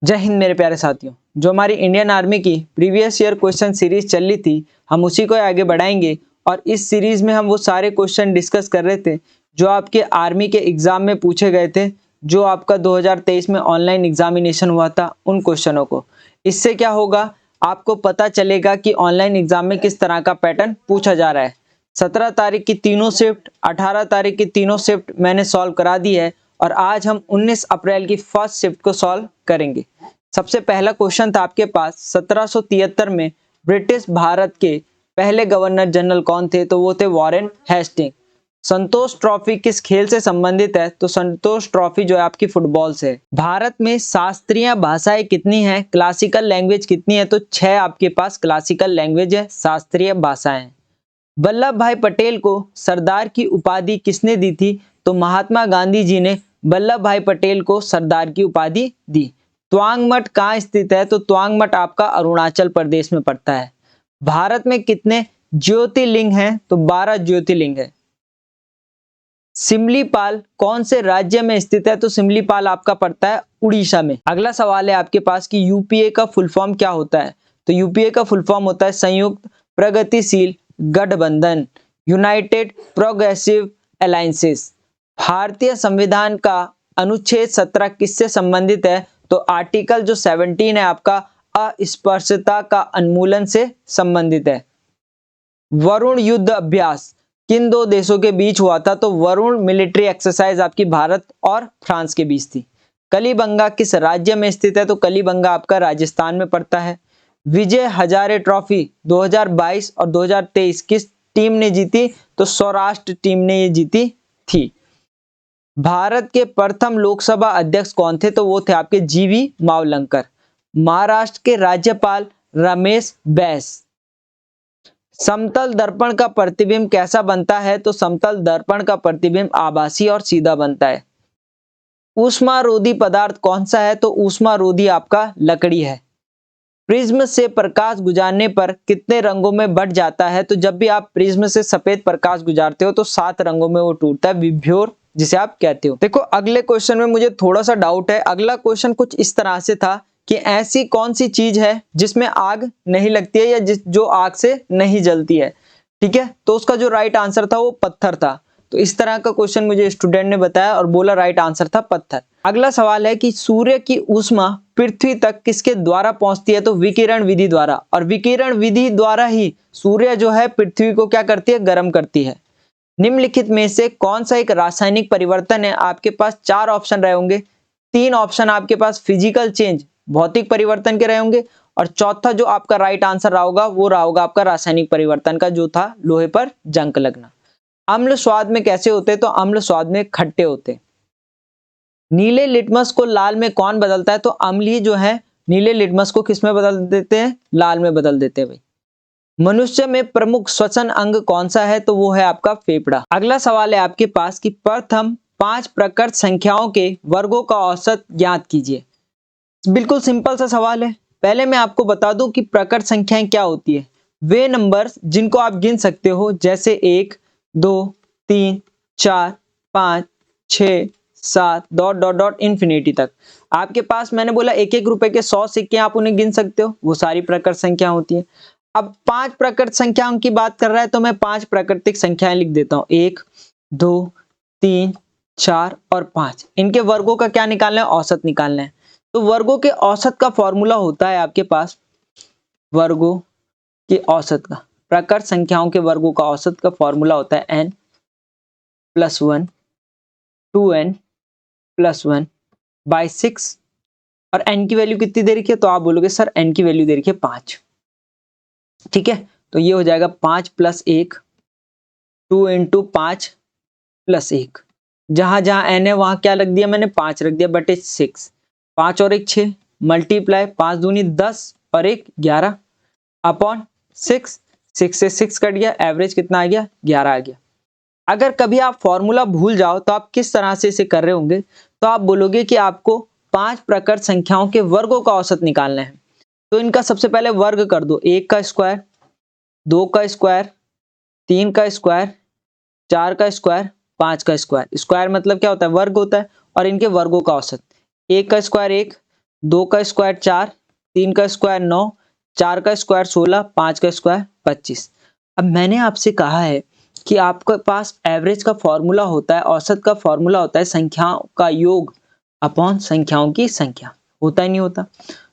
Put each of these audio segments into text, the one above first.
जय हिंद मेरे प्यारे साथियों। जो हमारी इंडियन आर्मी की प्रीवियस ईयर क्वेश्चन सीरीज चल रही थी, हम उसी को आगे बढ़ाएंगे। और इस सीरीज में हम वो सारे क्वेश्चन डिस्कस कर रहे थे जो आपके आर्मी के एग्जाम में पूछे गए थे, जो आपका 2023 में ऑनलाइन एग्जामिनेशन हुआ था, उन क्वेश्चनों को। इससे क्या होगा, आपको पता चलेगा कि ऑनलाइन एग्जाम में किस तरह का पैटर्न पूछा जा रहा है। 17 तारीख की तीनों शिफ्ट, 18 तारीख की तीनों शिफ्ट मैंने सॉल्व करा दी है और आज हम 19 अप्रैल की फर्स्ट शिफ्ट को सॉल्व करेंगे। सबसे पहला क्वेश्चन था आपके पास, 1773 में ब्रिटिश भारत के पहले गवर्नर जनरल कौन थे? तो वो थे वॉरेन हेस्टिंग। संतोष ट्रॉफी किस खेल से संबंधित है? तो संतोष ट्रॉफी जो है आपकी फुटबॉल से है। भारत में शास्त्रीय भाषाएं कितनी हैं? क्लासिकल लैंग्वेज कितनी है? तो 6 आपके पास क्लासिकल लैंग्वेज है, शास्त्रीय भाषाएं। वल्लभ भाई पटेल को सरदार की उपाधि किसने दी थी? तो महात्मा गांधी जी ने वल्लभ भाई पटेल को सरदार की उपाधि दी। त्वांग मठ कहाँ स्थित है? तो त्वांग मठ आपका अरुणाचल प्रदेश में पड़ता है। भारत में कितने ज्योतिर्लिंग हैं? तो 12 ज्योतिर्लिंग है। सिमलीपाल कौन से राज्य में स्थित है? तो सिमलीपाल आपका पड़ता है उड़ीसा में। अगला सवाल है आपके पास कि यूपीए का फुल फॉर्म क्या होता है? तो यूपीए का फुल फॉर्म होता है संयुक्त प्रगतिशील गठबंधन, यूनाइटेड प्रोग्रेसिव अलायंसेस। भारतीय संविधान का अनुच्छेद 17 किससे संबंधित है? तो आर्टिकल जो 17 है आपका अस्पृश्यता का उन्मूलन से संबंधित है। वरुण युद्ध अभ्यास किन दो देशों के बीच हुआ था? तो वरुण मिलिट्री एक्सरसाइज आपकी भारत और फ्रांस के बीच थी। कलीबंगा किस राज्य में स्थित है? तो कलीबंगा आपका राजस्थान में पड़ता है। विजय हजारे ट्रॉफी 2022 और 2023 किस टीम ने जीती? तो सौराष्ट्र टीम ने ये जीती थी। भारत के प्रथम लोकसभा अध्यक्ष कौन थे? तो वो थे आपके जीवी मावलंकर। महाराष्ट्र के राज्यपाल रमेश बैस। समतल दर्पण का प्रतिबिंब कैसा बनता है? तो समतल दर्पण का प्रतिबिंब आभासी और सीधा बनता है। ऊष्मारोधी पदार्थ कौन सा है? तो ऊष्मारोधी आपका लकड़ी है। प्रिज्म से प्रकाश गुजारने पर कितने रंगों में बट जाता है? तो जब भी आप प्रिज्म से सफेद प्रकाश गुजारते हो तो 7 रंगों में वो टूटता है, विभ्योर जिसे आप कहते हो। देखो अगले क्वेश्चन में मुझे थोड़ा सा डाउट है। अगला क्वेश्चन कुछ इस तरह से था कि ऐसी कौन सी चीज है जिसमें आग नहीं लगती है या जो आग से नहीं जलती है? ठीक है, तो उसका जो राइट आंसर था वो पत्थर था। तो इस तरह का क्वेश्चन मुझे स्टूडेंट ने बताया और बोला राइट आंसर था पत्थर। अगला सवाल है कि सूर्य की ऊष्मा पृथ्वी तक किसके द्वारा पहुंचती है? तो विकिरण विधि द्वारा। और विकिरण विधि द्वारा ही सूर्य जो है पृथ्वी को क्या करती है? गर्म करती है। निम्नलिखित में से कौन सा एक रासायनिक परिवर्तन है? आपके पास 4 ऑप्शन रहे होंगे। 3 ऑप्शन आपके पास फिजिकल चेंज, भौतिक परिवर्तन के रहे होंगे, और चौथा जो आपका राइट आंसर रहा होगा वो रहा होगा आपका रासायनिक परिवर्तन का, जो था लोहे पर जंग लगना। अम्ल स्वाद में कैसे होते? तो अम्ल स्वाद में खट्टे होते। नीले लिटमस को लाल में कौन बदलता है? तो अम्लीय जो है नीले लिटमस को किस में बदल देते हैं? लाल में बदल देते हैं भाई। मनुष्य में प्रमुख श्वसन अंग कौन सा है? तो वो है आपका फेफड़ा। अगला सवाल है आपके पास कि प्रथम 5 प्रकृत संख्याओं के वर्गों का औसत ज्ञात कीजिए। बिल्कुल सिंपल सा सवाल है। पहले मैं आपको बता दूं कि प्रकृत संख्याएं क्या होती है। वे नंबर्स जिनको आप गिन सकते हो, जैसे 1 2 3 4 5 6 7 डॉट डॉट डॉट इन्फिनिटी तक। आपके पास मैंने बोला 1-1 रुपए के 100 सिक्के आप उन्हें गिन सकते हो, वो सारी प्रकृत संख्या होती है। अब 5 प्रकृत संख्याओं की बात कर रहा है तो मैं 5 प्राकृतिक संख्याएं लिख देता हूं। 1 2 3 4 और 5। इनके वर्गों का क्या निकालना है? औसत निकालना है। तो वर्गों के औसत का फॉर्मूला होता है आपके पास, वर्गों के औसत का, प्रकृत संख्याओं के वर्गों का औसत का फॉर्मूला होता है n + 1 2n + 1 by 6। और n की वैल्यू कितनी दे रखी है? तो आप बोलोगे सर n की वैल्यू दे रखी है 5। ठीक है, तो ये हो जाएगा 5 + 1 2 × 5 + 1। जहां जहां n है वहां क्या रख दिया मैंने? 5 रख दिया बटे 6। 5 और 1 6, मल्टीप्लाई 5 दूनी 10 और 1 11 अपॉन 6। 6 से 6 कट गया, एवरेज कितना आ गया? 11 आ गया। अगर कभी आप फॉर्मूला भूल जाओ तो आप किस तरह से इसे कर रहे होंगे? तो आप बोलोगे कि आपको 5 प्रकृत संख्याओं के वर्गों का औसत निकालना है। तो इनका सबसे पहले वर्ग कर दो। 1 का स्क्वायर, 2 का स्क्वायर, 3 का स्क्वायर, 4 का स्क्वायर, 5 का स्क्वायर। स्क्वायर मतलब क्या होता है? वर्ग होता है। और इनके वर्गों का औसत। 1 का स्क्वायर 1, 2 का स्क्वायर 4, 3 का स्क्वायर 9, 4 का स्क्वायर 16, 5 का स्क्वायर 25। अब मैंने आपसे कहा है कि आपके पास एवरेज का फॉर्मूला होता है, औसत का फॉर्मूला होता है संख्याओं का योग अपॉन संख्याओं की संख्या। होता ही नहीं होता,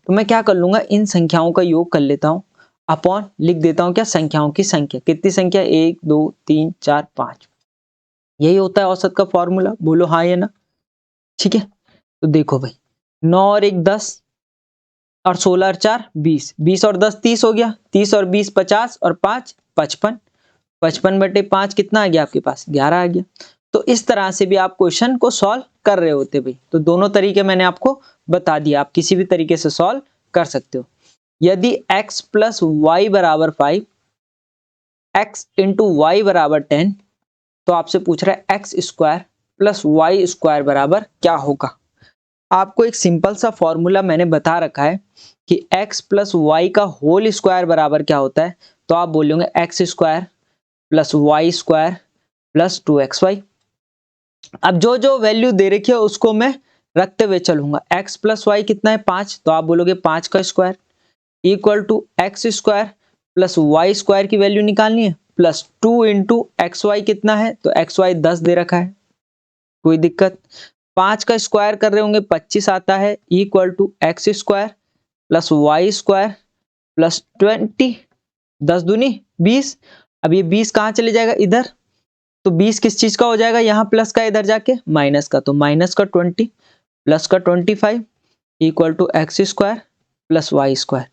तो मैं क्या कर लूंगा, इन संख्याओं का योग कर लेता हूं, अपॉन लिख देता हूं क्या, संख्याओं की संख्या। कितनी संख्या, 1 2 3 4 5। यही होता है औसत का फॉर्मूला, बोलो हाँ या ना। ठीक है, तो देखो भाई, 9 और 1 10, और 16 और 4 20, 20 और 10 30 हो गया, 30 और 20 50, और 5 55, 55/5 कितना आ गया आपके पास, 11 आ गया। तो इस तरह से भी आप क्वेश्चन को सॉल्व कर रहे होते भाई। तो दोनों तरीके मैंने आपको बता दिया, आप किसी भी तरीके से सॉल्व कर सकते हो। यदि x प्लस वाई बराबर 5, x इंटू वाई बराबर 10, तो आपसे पूछ रहा है x square plus y square बराबर क्या होगा। आपको एक सिंपल सा फॉर्मूला मैंने बता रखा है कि x प्लस वाई का होल स्क्वायर बराबर क्या होता है। तो आप बोलोगे x square plus y square plus 2xy। अब जो जो वैल्यू दे रखी है उसको मैं रखते हुए चलूंगा। x प्लस वाई कितना है 5, तो आप बोलोगे 5 का square equal to x square plus y square की वैल्यू निकालनी है, प्लस 2 इंटू एक्स वाई कितना है, तो एक्स वाई 10 दे रखा है, कोई दिक्कत। 5 का स्क्वायर कर रहे होंगे 25 आता है, equal to x square plus y square plus 20, 10 दूनी 20। अब ये 20 कहाँ चले जाएगा, इधर, तो 20 किस चीज का हो जाएगा, यहाँ प्लस का, इधर जाके माइनस का, तो माइनस का 20 प्लस का 25 equal to x square plus y square.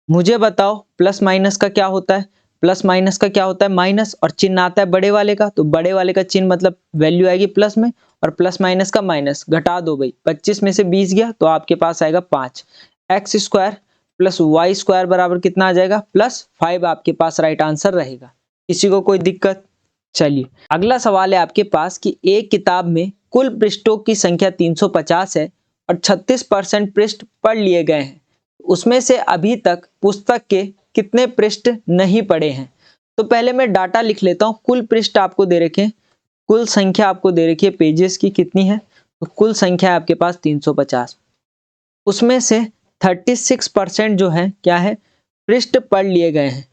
मुझे बताओ प्लस माइनस का क्या होता है, प्लस माइनस का क्या होता है, माइनस, और चिन्ह आता है बड़े वाले का, तो बड़े वाले का चिन्ह मतलब वैल्यू आएगी प्लस में, और प्लस माइनस का माइनस, घटा दो भाई, 25 में से 20 गया तो आपके पास आएगा 5। X square plus y square बराबर कितना आ जाएगा, +5 आपके पास राइट आंसर रहेगा। किसी को कोई दिक्कत। चलिए अगला सवाल है आपके पास कि एक किताब में कुल पृष्ठों की संख्या 350 है और 36% पृष्ठ पढ़ लिए गए हैं, उसमें से अभी तक पुस्तक के कितने पृष्ठ नहीं पढ़े हैं। तो पहले मैं डाटा लिख लेता हूं। कुल पृष्ठ आपको दे रखे हैं, कुल संख्या आपको दे रखी है पेजेस की कितनी है, तो कुल संख्या है आपके पास 350। उसमें से 36% जो है क्या है, पृष्ठ पढ़ लिए गए हैं।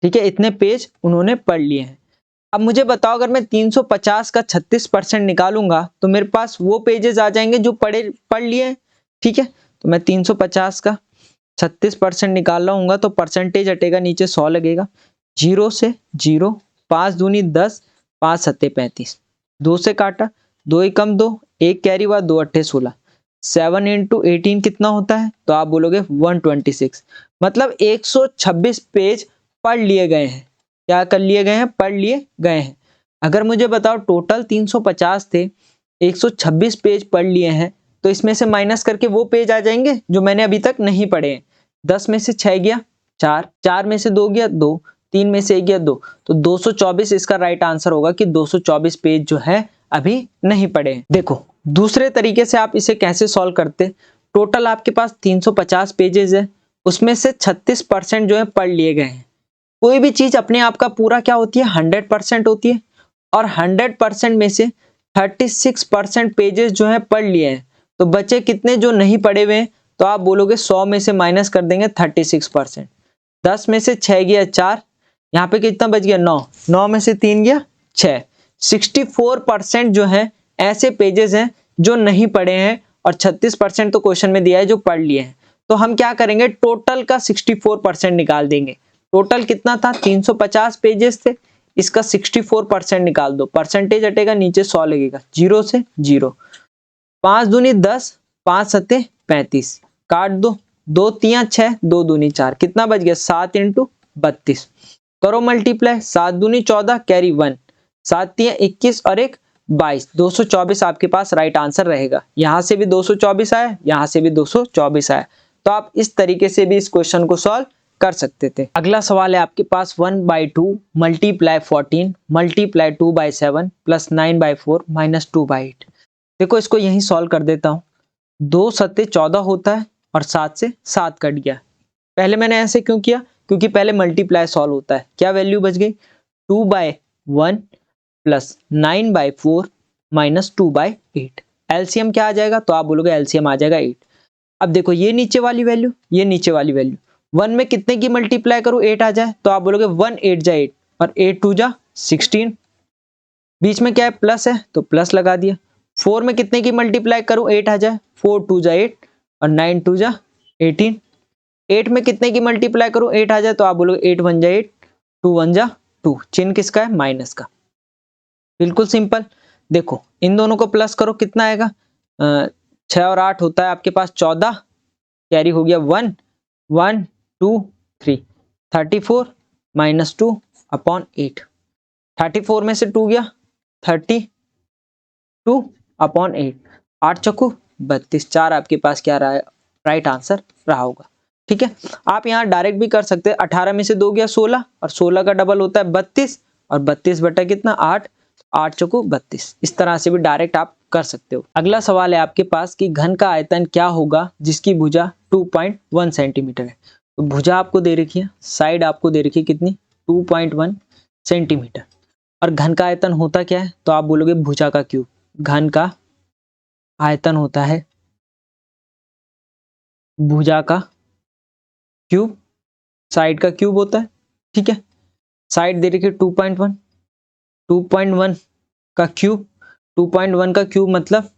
ठीक है, इतने पेज उन्होंने पढ़ लिए हैं। अब मुझे बताओ अगर मैं 350 का 36% निकालूंगा तो मेरे पास वो पेजेस आ जाएंगे जो पढ़ लिए हैं। ठीक है, तो मैं 350 का 36% निकाल रहा हूँ तो परसेंटेज हटेगा, नीचे 100 लगेगा, 0 से 0, 5 दूनी 10, 5 सत्ते 35, 2 से काटा, 2 ही कम 2, 1 कैरी हुआ, 2 अट्ठे 16, 7 इंटू 18 कितना होता है, तो आप बोलोगे 126। मतलब 126 पेज पढ़ लिए गए हैं। क्या कर लिए गए हैं, पढ़ लिए गए हैं। अगर मुझे बताओ टोटल 350 थे, 126 पेज पढ़ लिए हैं, तो इसमें से माइनस करके वो पेज आ जाएंगे जो मैंने अभी तक नहीं पढ़े हैं। 10 में से 6 गया 4, 4 में से 2 गया 2, 3 में से 1 गया 2, तो 224 इसका राइट आंसर होगा कि 224 पेज जो है अभी नहीं पढ़े हैं। देखो दूसरे तरीके से आप इसे कैसे सॉल्व करते, टोटल आपके पास 350 पेजेस है, उसमें से 36% जो है पढ़ लिए गए हैं। कोई भी चीज अपने आप का पूरा क्या होती है, 100% होती है, और 100% में से 36% पेजेस जो है पढ़ लिए हैं, तो बचे कितने जो नहीं पढ़े हुए हैं, तो आप बोलोगे 100 में से माइनस कर देंगे 36%। 10 में से 6 गया 4, यहाँ पे कितना बच गया 9, 9 में से 3 गया 6, 64% जो है ऐसे पेजेस हैं जो नहीं पढ़े हैं, और 36% तो क्वेश्चन में दिया है जो पढ़ लिए हैं। तो हम क्या करेंगे, टोटल का 64% निकाल देंगे। टोटल कितना था, 350 पेजेस थे, इसका 64% निकाल दो, परसेंटेज हटेगा, नीचे 100 लगेगा, 0 से 0, 5 दूनी 10, 5 सत्ते 35, काट दो, 2 तियां 6, 2 दूनी 4, कितना बच गया 7 इंटू 32, करो मल्टीप्लाई, 7 दूनी 14 कैरी 1, 7 तियां 21 और 1 22, 224 आपके पास राइट आंसर रहेगा। यहां से भी 224 आया, यहां से भी 224 आया। तो आप इस तरीके से भी इस क्वेश्चन को सॉल्व कर सकते थे। अगला सवाल है आपके पास 1/2 मल्टीप्लाई 14 मल्टीप्लाई 2/7 प्लस 9/4 माइनस 2/8। देखो इसको यहीं सॉल्व कर देता हूँ। 2 सत्ते 14 होता है और 7 से 7 कट गया। पहले मैंने ऐसे क्यों किया, क्योंकि पहले मल्टीप्लाई सॉल्व होता है। क्या वैल्यू बच गई, 2/1 प्लस 9/4 माइनस 2/8। एलसीएम क्या आ जाएगा, तो आप बोलोगे एलसीएम आ जाएगा 8। अब देखो ये नीचे वाली वैल्यू, ये नीचे वाली वैल्यू, 1 में कितने की मल्टीप्लाई करूं 8 आ जाए, तो आप बोलोगे 1 8 जा 8 और 8 2 जा 16, बीच में क्या है प्लस है तो प्लस लगा दिया। 4 में कितने की मल्टीप्लाई करूं 8 आ जाए, 4 2 जा 8 और 9 2 जा 18, 8 में कितने की मल्टीप्लाई करूं 8 आ जाए, तो आप बोलोगे 8 1 जा 8, 2 1 जा 2, चिन्ह किसका है माइनस का, बिल्कुल सिंपल। देखो इन दोनों को प्लस करो कितना आएगा, 6 और 8 होता है आपके पास 14, कैरी हो गया 1 1 2 3, 34 माइनस 2 अपॉन 8, 34 में से 2 गया 32 अपॉन 8, 8 चौको 32, 4 आपके पास क्या रहा है राइट आंसर रहा होगा। ठीक है, आप यहाँ डायरेक्ट भी कर सकते हैं, 18 में से 2 गया 16 और 16 का डबल होता है 32 और 32 बटा कितना 8, 8 चौको 32, इस तरह से भी डायरेक्ट आप कर सकते हो। अगला सवाल है आपके पास कि घन का आयतन क्या होगा जिसकी भुजा 2.1 सेंटीमीटर है। तो भुजा आपको दे रखी है, साइड आपको दे रखी है कितनी 2.1 सेंटीमीटर, और घन का आयतन होता क्या है, तो आप बोलोगे भुजा का क्यूब। घन का आयतन होता है भुजा का क्यूब, साइड का क्यूब होता है। ठीक है, साइड दे रखी है 2.1, 2.1 का क्यूब, 2.1 का क्यूब मतलब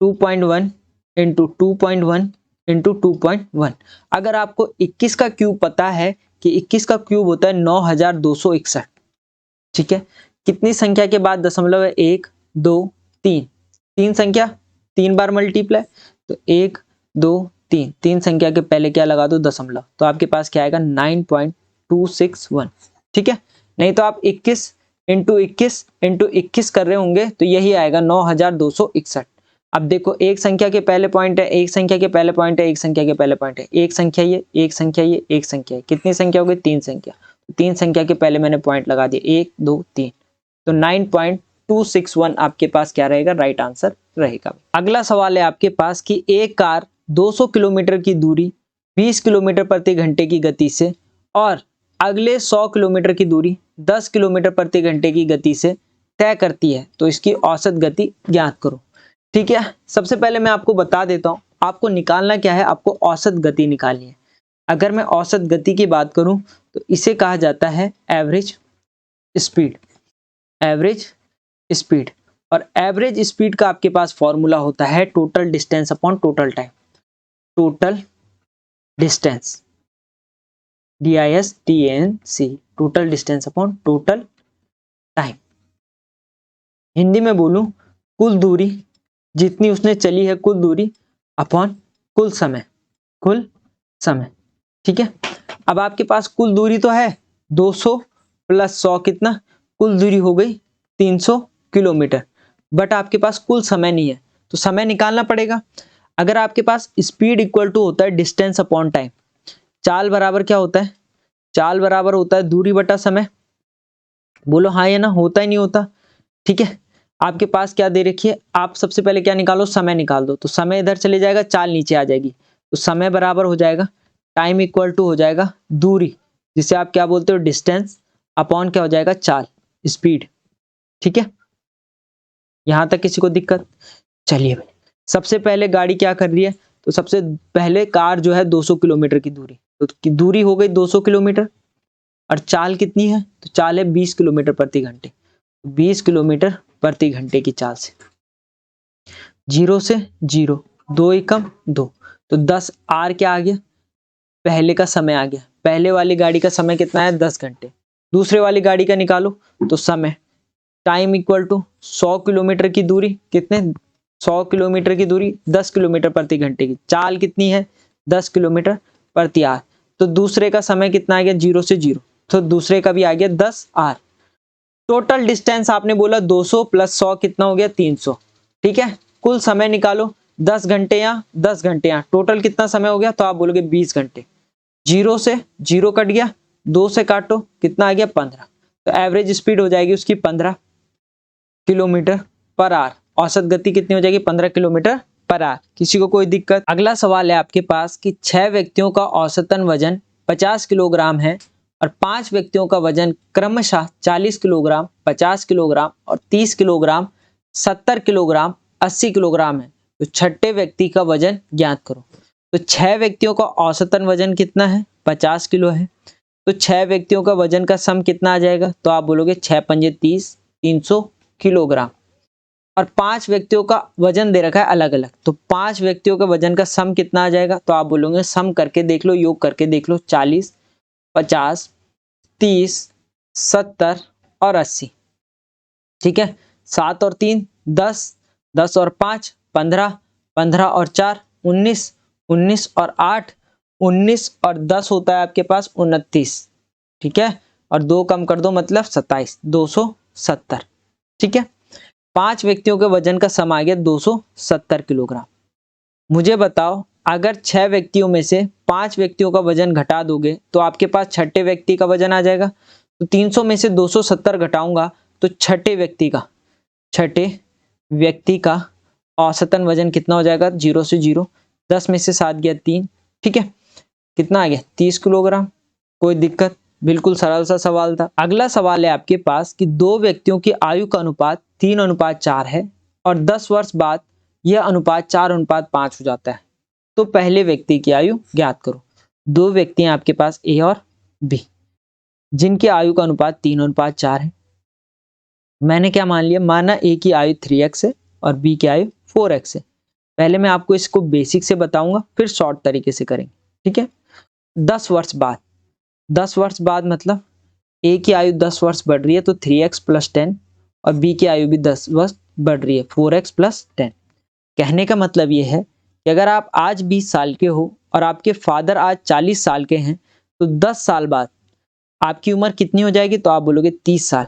2.1 इंटू 2.1 इंटू 2.1। अगर आपको 21 का क्यूब पता है कि 21 का क्यूब होता है 9261। ठीक है, कितनी संख्या के बाद दशमलव है 1 2 3, 3 संख्या 3 बार मल्टीप्लाई, तो 1 2 3, 3 संख्या के पहले क्या लगा दो दशमलव, तो आपके पास क्या आएगा 9.261। ठीक है, नहीं तो आप 21 इंटू 21 इंटू 21 कर रहे होंगे तो यही आएगा 9261। अब देखो एक संख्या के पहले पॉइंट है, एक संख्या के पहले पॉइंट है, एक संख्या के पहले पॉइंट है, एक संख्या ये, एक संख्या ये, एक संख्या है, कितनी संख्या हो गई 3 संख्या, तो 3 संख्या के पहले मैंने पॉइंट लगा दिए 1 2 3, तो 9.261 आपके पास क्या रहेगा राइट आंसर रहेगा। अगला सवाल है आपके पास कि एक कार 200 किलोमीटर की दूरी 20 किलोमीटर प्रति घंटे की गति से और अगले 100 किलोमीटर की दूरी 10 किलोमीटर प्रति घंटे की गति से तय करती है, तो इसकी औसत गति ज्ञात करो। ठीक है, सबसे पहले मैं आपको बता देता हूं, आपको निकालना क्या है, आपको औसत गति निकालनी है। अगर मैं औसत गति की बात करूं तो इसे कहा जाता है एवरेज स्पीड, एवरेज स्पीड, और एवरेज स्पीड का आपके पास फॉर्मूला होता है total distance upon total time, total distance DISTANC, total distance upon total time. Hindi में बोलूं कुल दूरी, जितनी उसने चली है कुल दूरी अपॉन कुल समय, कुल समय। ठीक है, अब आपके पास कुल दूरी तो है 200 प्लस 100 कितना, कुल दूरी हो गई 300 किलोमीटर, बट आपके पास कुल समय नहीं है, तो समय निकालना पड़ेगा। अगर आपके पास स्पीड इक्वल टू होता है डिस्टेंस अपॉन टाइम, चाल बराबर क्या होता है, चाल बराबर होता है दूरी बटा समय, बोलो हाँ या ना, होता ही नहीं होता। ठीक है, आपके पास क्या दे रखी है, आप सबसे पहले क्या निकालो समय निकाल दो, तो समय इधर चले जाएगा, चाल नीचे आ जाएगी, तो समय बराबर हो जाएगा टाइम इक्वल टू हो जाएगा दूरी, जिसे आप क्या बोलते हो डिस्टेंस, अपॉन क्या हो जाएगा चाल, स्पीड। ठीक है, यहां तक किसी को दिक्कत? चलिए भाई, सबसे पहले गाड़ी क्या कर रही है, तो सबसे पहले कार जो है 200 किलोमीटर की दूरी, तो दूरी हो गई 200 किलोमीटर, और चाल कितनी है, तो चाल है 20 किलोमीटर प्रति घंटे, 20 किलोमीटर प्रति घंटे की चाल से 0 से 0, 2 एकम 2, तो 10 आर क्या आ गया, पहले का समय आ गया, पहले वाली गाड़ी का समय कितना है 10 घंटे, दूसरे वाली गाड़ी का निकालो तो समय, टाइम इक्वल टू 100 किलोमीटर की दूरी, कितने 100 किलोमीटर की दूरी 10 किलोमीटर प्रति घंटे की, चाल कितनी है 10 किलोमीटर प्रति आर, तो दूसरे का समय कितना आ गया 0 से 0, तो दूसरे का भी आ गया 10 आर। टोटल डिस्टेंस आपने बोला 200 प्लस 100 कितना हो गया 300। ठीक है, कुल समय निकालो 10 घंटे या 10 घंटे या टोटल कितना समय हो गया, तो आप बोलोगे 20 घंटे, 0 से 0 कट गया, 2 से काटो कितना आ गया 15, तो एवरेज स्पीड हो जाएगी उसकी 15 किलोमीटर पर आवर, औसत गति कितनी हो जाएगी 15 किलोमीटर पर आवर। किसी को कोई दिक्कत? अगला सवाल है आपके पास कि 6 व्यक्तियों का औसतन वजन 50 किलोग्राम है और 5 व्यक्तियों का वजन क्रमशः 40 किलोग्राम, 50 किलोग्राम और 30 किलोग्राम, 70 किलोग्राम, 80 किलोग्राम है, तो छठे व्यक्ति का वजन ज्ञात करो। तो 6 व्यक्तियों का औसतन वजन कितना है? 50 किलो है। तो 6 व्यक्तियों का वजन का सम कितना आ जाएगा? तो आप बोलोगे 6 पंजे 30, 300 किलोग्राम। और 5 व्यक्तियों का वजन दे रखा है अलग अलग, तो 5 व्यक्तियों का वजन का सम कितना आ जाएगा? तो आप बोलोगे सम करके देख लो, योग करके देख लो, 40, 50, 30, 70 और 80। ठीक है, 7 और 3 10, 10 और 5 15, 15 और 4 19, 19 और 8 19 और 10 होता है आपके पास 29। ठीक है, और 2 कम कर दो मतलब 27, 270। ठीक है, 5 व्यक्तियों के वजन का सम आ गया 270 किलोग्राम। मुझे बताओ, अगर 6 व्यक्तियों में से 5 व्यक्तियों का वजन घटा दोगे तो आपके पास छठे व्यक्ति का वजन आ जाएगा। तो 300 में से 270 घटाऊंगा तो छठे व्यक्ति का औसतन वजन कितना हो जाएगा? 0 से 0, 10 में से 7 गया 3। ठीक है, कितना आ गया? 30 किलोग्राम। कोई दिक्कत? बिल्कुल सरल सा सवाल था। अगला सवाल है आपके पास कि 2 व्यक्तियों की आयु का अनुपात 3:4 है और 10 वर्ष बाद यह अनुपात 4:5 हो जाता है। तो पहले व्यक्ति की आयु ज्ञात करो। 2 व्यक्ति हैं आपके पास, ए और बी, जिनकी आयु का अनुपात 3:4 है। मैंने क्या मान लिया? माना ए की आयु 3x है और बी की आयु 4x है। पहले मैं आपको इसको बेसिक से बताऊंगा, फिर शॉर्ट तरीके से करेंगे। ठीक है, 10 वर्ष बाद, 10 वर्ष बाद मतलब ए की आयु 10 वर्ष बढ़ रही है तो 3x + 10 और बी की आयु भी 10 वर्ष बढ़ रही है, 4x + 10। कहने का मतलब ये है कि अगर आप आज 20 साल के हो और आपके फादर आज 40 साल के हैं तो 10 साल बाद आपकी उम्र कितनी हो जाएगी? तो आप बोलोगे 30 साल।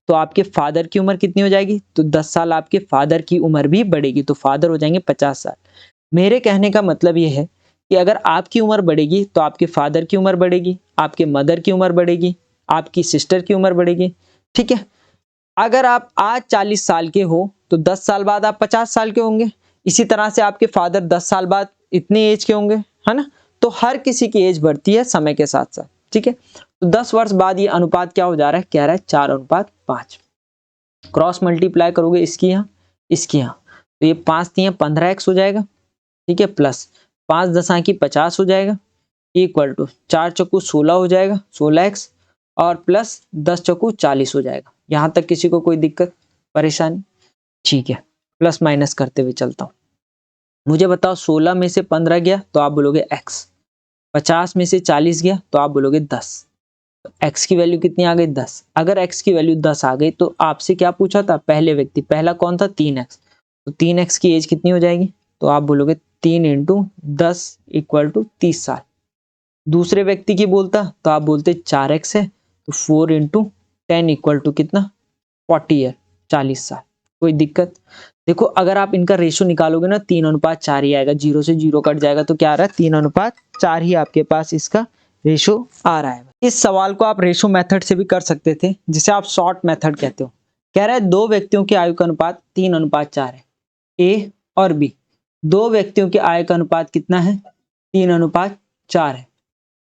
तो आपके फादर की उम्र कितनी हो जाएगी? तो 10 साल आपके फादर की उम्र भी बढ़ेगी, तो फादर हो जाएंगे 50 साल। मेरे कहने का मतलब ये है कि अगर आपकी उम्र बढ़ेगी तो आपके फादर की उम्र बढ़ेगी, आपके मदर की उम्र बढ़ेगी, आपकी सिस्टर की उम्र बढ़ेगी। ठीक है, अगर आप आज 40 साल के हो तो 10 साल बाद आप 50 साल के होंगे। इसी तरह से आपके फादर 10 साल बाद इतनी एज के होंगे, है ना? तो हर किसी की एज बढ़ती है समय के साथ साथ। ठीक है, तो 10 वर्ष बाद ये अनुपात क्या हो जा रहा है? कह रहा है 4:5। क्रॉस मल्टीप्लाई करोगे इसकी यहाँ इसकी यहाँ, तो ये 5 × 15x हो जाएगा। ठीक है, प्लस 5 × 10 = 50 हो जाएगा, इक्वल टू 4 चक्कू 16 हो जाएगा, 16x, और प्लस 10 चक्कू 40 हो जाएगा। यहाँ तक किसी को कोई दिक्कत परेशानी? ठीक है, प्लस माइनस करते हुए चलता हूँ। मुझे बताओ, 16 में से 15 गया तो आप बोलोगे x, 50 में से 40 गया तो आप बोलोगे 10। तो x की वैल्यू कितनी आ गई? 10। अगर x की वैल्यू 10 आ गई तो आपसे क्या पूछा था? पहले व्यक्ति, पहला कौन था? 3x। तो 3x की एज कितनी हो जाएगी? तो आप बोलोगे 3 × 10 = 30 साल। दूसरे व्यक्ति की बोलता तो आप बोलते 4x है तो 4 × 10 = कितना? 40 ईयर, 40 साल। कोई दिक्कत? देखो, अगर आप इनका रेशो निकालोगे ना 3:4 ही आएगा, 0 से 0 कट जाएगा तो क्या आ रहा है? 3:4 ही आपके पास इसका रेशो आ रहा है। इस सवाल को आप रेशो मेथड से भी कर सकते थे, जिसे आप शॉर्ट मेथड कहते हो। कह रहा है 2 व्यक्तियों की आयु का अनुपात 3:4 है, ए और बी। 2 व्यक्तियों की आयु का अनुपात कितना है? 3:4 है।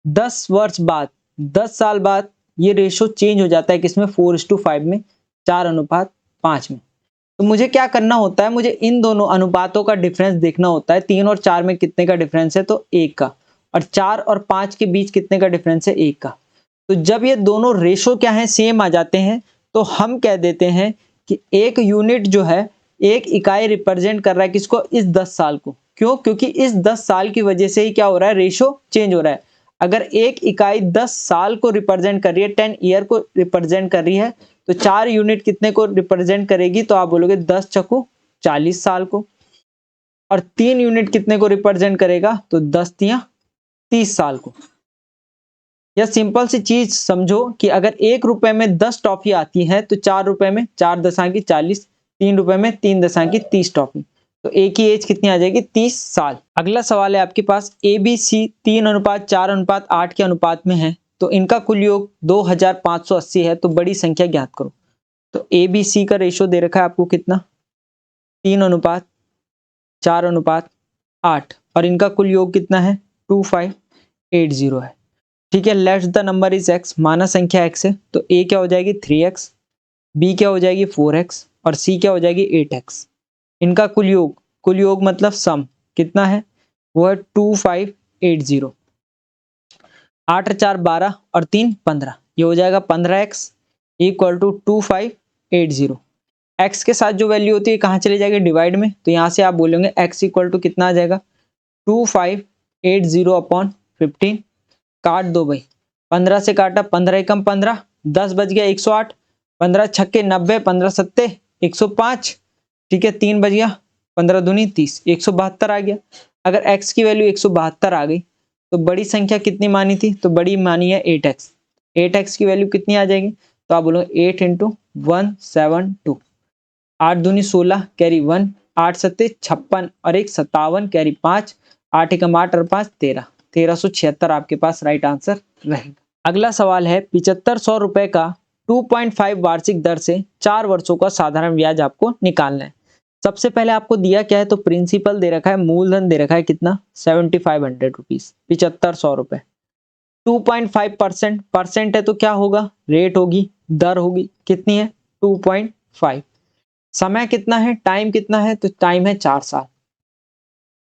10 वर्ष बाद, 10 साल बाद ये रेशो चेंज हो जाता है किसमें? 4:5 में, 4:5 में। तो मुझे क्या करना होता है? मुझे इन दोनों अनुपातों का डिफरेंस देखना होता है। 3 और 4 में कितने का डिफरेंस है? तो 1 का। और 4 और 5 के बीच कितने का डिफरेंस है? 1 का। तो जब ये दोनों रेशो क्या है? सेम आ जाते हैं, तो हम कह देते हैं कि एक यूनिट जो है, एक इकाई रिप्रेजेंट कर रहा है किसको? इस 10 साल को। क्यों? क्योंकि इस 10 साल की वजह से ही क्या हो रहा है? रेशो चेंज हो रहा है। अगर एक इकाई 10 साल को रिप्रेजेंट कर रही है, 10 ईयर को रिप्रेजेंट कर रही है, तो 4 यूनिट कितने को रिप्रेजेंट करेगी? तो आप बोलोगे 10 चक्कू 40 साल को। और 3 यूनिट कितने को रिप्रेजेंट करेगा? तो 10 × 30 साल को। यह सिंपल सी चीज समझो कि अगर 1 रुपए में 10 टॉफी आती है तो 4 रुपए में 4 दशा की 40, 3 रुपए में 3 दशा की 30 टॉफी। तो ए की एज कितनी आ जाएगी? 30 साल। अगला सवाल है आपके पास, ए बी सी 3:4:8 के अनुपात में है, तो इनका कुल योग 2580 है, तो बड़ी संख्या ज्ञात करो। तो ए बी सी का रेशो दे रखा है आपको कितना? 3:4:8 और इनका कुल योग कितना है? 2580 है। ठीक है, let the number is x, माना संख्या x है, तो a क्या हो जाएगी? 3x, b क्या हो जाएगी? 4x और c क्या हो जाएगी? 8x। इनका कुल योग कुल योग मतलब सम कितना है, वो है 2580। 8 4 12 और 3 15, ये हो जाएगा 15x इक्वल टू 2580। x के साथ जो वैल्यू होती है कहाँ चली जाएगी, डिवाइड में, तो यहाँ से आप बोलेंगे x इक्वल टू कितना आ जाएगा 2580 अपॉन 15, काट दो भाई, 15 से काटा 15 एकम 15, 10 बच गया 108, 15 छक्के 90, 15 सत्ते 105, ठीक है 3 बच गया, 15 दूनी 30, 172 आ गया। अगर x की वैल्यू 172 आ गई तो बड़ी संख्या कितनी मानी थी, तो बड़ी मानी है 8x। 8x की वैल्यू कितनी आ जाएगी, तो आप बोलोगे 8 इंटू 172, 8 दूनी 16 कैरी 1, 8 सत्ते 56 और 1 57 कैरी 5, 8 एकम 8 और 5 13, 1376 आपके पास राइट आंसर रहेगा। अगला सवाल है 7500 रुपए का 2.5 वार्षिक दर से 4 वर्षों का साधारण ब्याज आपको निकालना है। सबसे पहले आपको दिया क्या है, तो प्रिंसिपल दे रखा है, मूलधन दे रखा है कितना 7500 रुपीज, 7500 रुपए। 2.5% परसेंट है तो क्या होगा, रेट होगी, दर होगी, कितनी है 2.5। समय कितना है, टाइम कितना है, तो टाइम है 4 साल।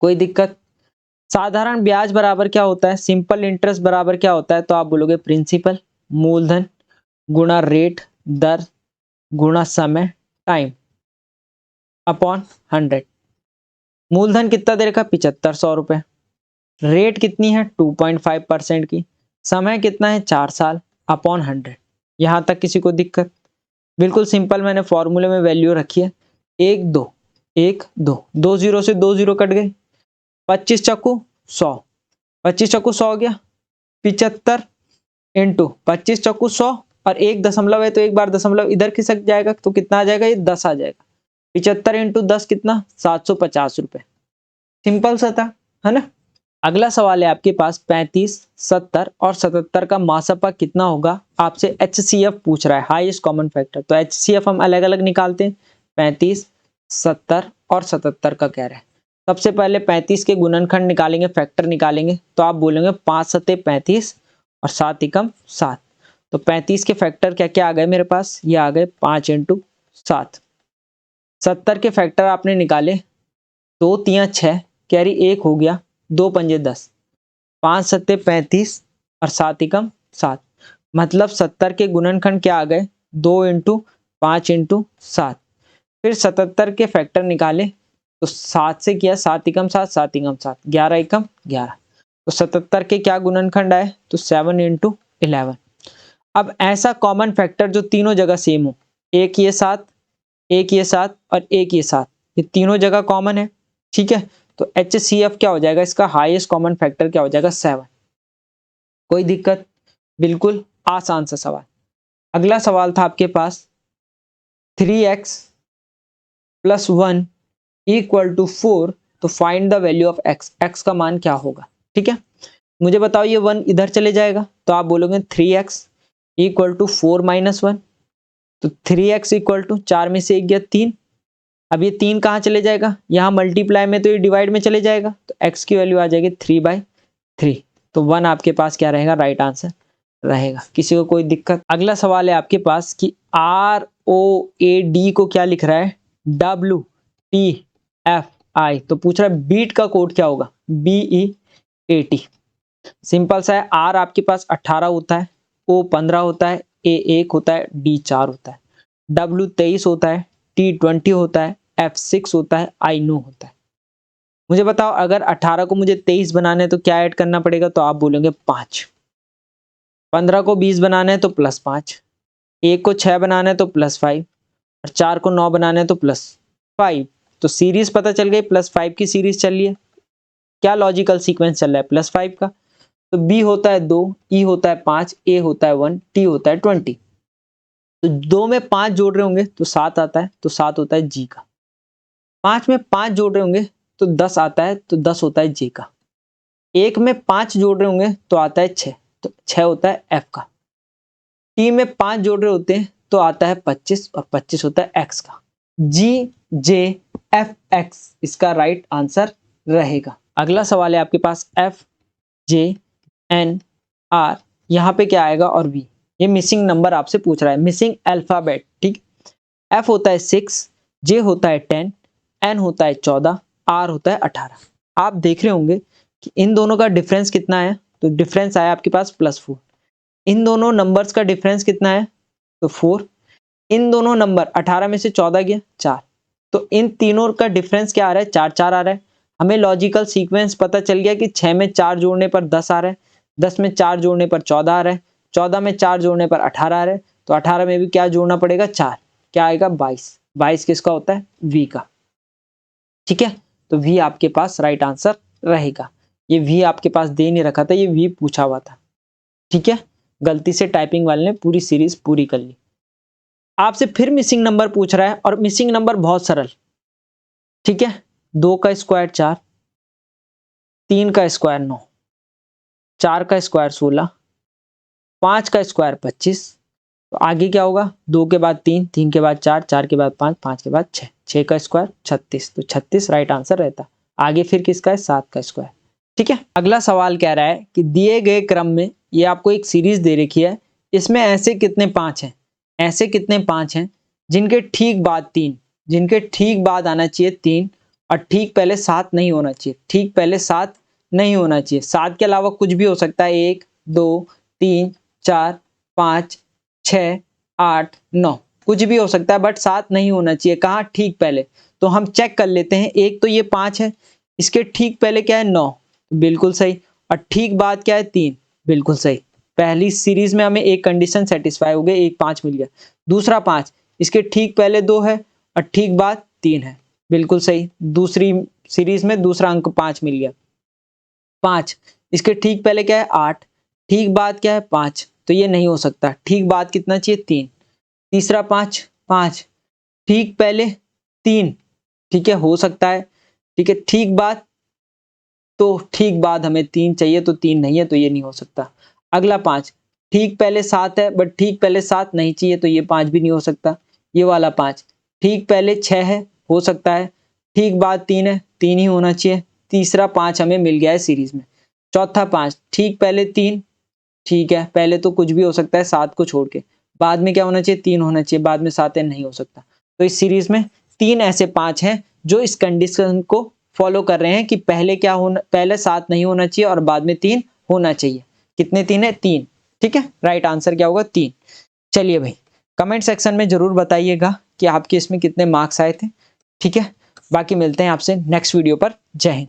कोई दिक्कत। साधारण ब्याज बराबर क्या होता है, सिंपल इंटरेस्ट बराबर क्या होता है, तो आप बोलोगे प्रिंसिपल मूलधन गुणा रेट दर गुणा समय टाइम अपॉन 100। मूलधन कितना दे रखा 7500 रुपए, रेट कितनी है 2.5% की, समय कितना है 4 साल अपॉन 100। यहां तक किसी को दिक्कत, बिल्कुल सिंपल, मैंने फॉर्मूले में वैल्यू रखी है 1 2 1 2, 2 जीरो से 2 जीरो कट गए, 25 चक्कू 100, 25 चक्कू 100 हो गया, 75 इंटू 25 चक्कू 100 और 1 दशमलव है तो एक बार दशमलव इधर खिसक जाएगा तो कितना आ जाएगा, ये 10 आ जाएगा। 75 इंटू 10 कितना 750 रुपए, सिंपल सा था, है ना। अगला सवाल है आपके पास 35, 70 और 77 का मासपा कितना होगा, आपसे HCF पूछ रहा है, हाईएस्ट कॉमन फैक्टर। तो HCF हम अलग अलग निकालते हैं, 35, 70 और 77 का कह रहा है। सबसे पहले 35 के गुणनखंड निकालेंगे, फैक्टर निकालेंगे, तो आप बोलेंगे 5 सत्ते 35 और 7 एकम 7। तो 35 के फैक्टर क्या क्या आ गए मेरे पास, ये आ गए 5 इंटू 7। 70 के फैक्टर आपने निकाले, 2 3 6 कैरी 1 हो गया, 2 पंजे 10, 5 सत्ते 35 और 7 एकम 7, मतलब 70 के गुणनखंड क्या आ गए 2 इंटू 5 इंटू 7। फिर 77 के फैक्टर निकाले, तो 7 से किया 7 एकम 7, 7 एकम 7, 11 एकम 11। तो 77 के क्या गुणनखंड आए, तो 7 इंटू 11। अब ऐसा कॉमन फैक्टर जो तीनों जगह सेम हो, एक ये 7, एक ये 7 और एक ये 7, ये तीनों जगह कॉमन है, ठीक है। तो HCF क्या हो जाएगा, इसका हाईएस्ट कॉमन फैक्टर क्या हो जाएगा 7। कोई दिक्कत, बिल्कुल आसान सा सवाल। अगला सवाल था आपके पास 3x प्लस 1 इक्वल टू 4, तो find the value of x, x का मान क्या होगा, ठीक है। मुझे बताओ ये 1 इधर चले जाएगा, तो आप बोलोगे 3x इक्वल टू 4 माइनस 1, तो 3x इक्वल टू 4 में से 1 गया 3। अब ये 3 कहाँ चले जाएगा, यहाँ मल्टीप्लाई में, तो ये डिवाइड में चले जाएगा, तो x की वैल्यू आ जाएगी 3/3। तो 1 आपके पास क्या रहेगा, राइट आंसर रहेगा। किसी को कोई दिक्कत। अगला सवाल है आपके पास कि ROAD को क्या लिख रहा है, WTFI, तो पूछ रहा है बीट का कोड क्या होगा, BEAT। सिंपल सा है, R आपके पास 18 होता है, O 15 होता है, A 1 होता है, D 4 होता है, W 23 होता है, T 20 होता है, F 6 होता है, I 9 होता है। मुझे बताओ अगर 18 को मुझे 23 बनाना है तो क्या ऐड करना पड़ेगा, तो आप बोलेंगे 5। 15 को 20 बनाना है तो +5, 1 को 6 बनाना है तो +5 और 4 को 9 बनाना है तो +5। तो सीरीज पता चल गई, +5 की सीरीज चल रही है। क्या लॉजिकल सीक्वेंस चल रहा है +5 का, तो B होता है 2, E होता है 5, A होता है 1, T होता है 20। तो 2 में 5 जोड़ रहे होंगे तो 7 आता है, तो 7 होता है G का। 5 में 5 जोड़ रहे होंगे तो 10 आता है, तो 10 होता है J का। 1 में 5 जोड़ रहे होंगे तो आता है 6, तो 6 होता है F का। T में 5 जोड़ रहे होते हैं तो आता है 25 और 25 होता है X का। GJFX इसका राइट आंसर रहेगा। अगला सवाल है आपके पास FJNR, यहाँ पे क्या आएगा और V, ये मिसिंग नंबर आपसे पूछ रहा है, मिसिंग अल्फाबेट, ठीक। F होता है 6, J होता है 10, N होता है 14, R होता है 18। आप देख रहे होंगे कि इन दोनों का डिफरेंस कितना है, तो डिफरेंस आया आपके पास +4। इन दोनों नंबर्स का डिफरेंस कितना है, तो 4। इन दोनों नंबर 18 में से 14 गया 4, तो इन तीनों का डिफरेंस क्या आ रहा है, 4 4 आ रहा है। हमें लॉजिकल सीक्वेंस पता चल गया कि 6 में 4 जोड़ने पर 10 आ रहा है, 10 में 4 जोड़ने पर 14 आ रहा है, 14 में 4 जोड़ने पर 18 आ रहा है, तो 18 में भी क्या जोड़ना पड़ेगा, 4, क्या आएगा 22। 22 किसका होता है, V का। ठीक है, तो V आपके पास राइट आंसर रहेगा। ये V आपके पास दे नहीं रखा था, ये V पूछा हुआ था। ठीक है, गलती से टाइपिंग वाले ने पूरी सीरीज पूरी कर ली। आपसे फिर मिसिंग नंबर पूछ रहा है, और मिसिंग नंबर बहुत सरल। ठीक है, 2 का स्क्वायर 4, 3 का स्क्वायर 9, 4 का स्क्वायर 16, 5 का स्क्वायर 25। तो आगे क्या होगा, 2 के बाद 3, 3 के बाद 4, 4 के बाद 5, 5 के बाद 6, 6 का स्क्वायर 36। तो 36 राइट आंसर रहता। आगे फिर किसका है, 7 का स्क्वायर। ठीक है, अगला सवाल कह रहा है कि दिए गए क्रम में, ये आपको एक सीरीज दे रखी है, इसमें ऐसे कितने 5 हैं, ऐसे कितने 5 हैं जिनके ठीक बाद 3, जिनके ठीक बाद आना चाहिए 3, और ठीक पहले 7 नहीं होना चाहिए, ठीक पहले 7 नहीं होना चाहिए। 7 के अलावा कुछ भी हो सकता है, 1 2 3 4 5 6 8 9, कुछ भी हो सकता है, बट 7 नहीं होना चाहिए। कहाँ, ठीक पहले। तो हम चेक कर लेते हैं, एक तो ये 5 है, इसके ठीक पहले क्या है 9, बिल्कुल सही, और ठीक बाद क्या है 3, बिल्कुल सही। पहली सीरीज में हमें एक कंडीशन सेटिस्फाई हो गई, एक 5 मिल गया। दूसरा 5, इसके ठीक पहले 2 है और ठीक बाद 3 है, बिल्कुल सही। दूसरी सीरीज में दूसरा अंक 5 मिल गया। 5, इसके ठीक पहले क्या है 8, ठीक बाद क्या है 5, तो ये नहीं हो सकता। ठीक बाद कितना चाहिए 3। तीसरा 5, 5, ठीक पहले 3, ठीक है, हो सकता है। ठीक है, ठीक बाद, तो ठीक बाद हमें 3 चाहिए, तो 3 नहीं है, तो ये नहीं हो सकता। अगला 5, ठीक पहले 7 है, बट ठीक पहले 7 नहीं चाहिए, तो ये 5 भी नहीं हो सकता। ये वाला 5, ठीक पहले 6 है, हो सकता है। ठीक बाद 3 है, 3 ही होना चाहिए। तीसरा 5 हमें मिल गया है सीरीज में। चौथा 5, ठीक पहले 3, ठीक है, पहले तो कुछ भी हो सकता है 7 को छोड़ के, बाद में क्या होना चाहिए 3 होना चाहिए, बाद में 7 है, नहीं हो सकता। तो इस सीरीज में 3 ऐसे 5 हैं जो इस कंडीशन को फॉलो कर रहे हैं कि पहले क्या होना, पहले 7 नहीं होना चाहिए और बाद में 3 होना चाहिए। कितने 3 है, 3। ठीक है, राइट आंसर क्या होगा, 3। चलिए भाई, कमेंट सेक्शन में जरूर बताइएगा कि आपके इसमें कितने मार्क्स आए थे। ठीक है, बाकी मिलते हैं आपसे नेक्स्ट वीडियो पर। जय हिंद।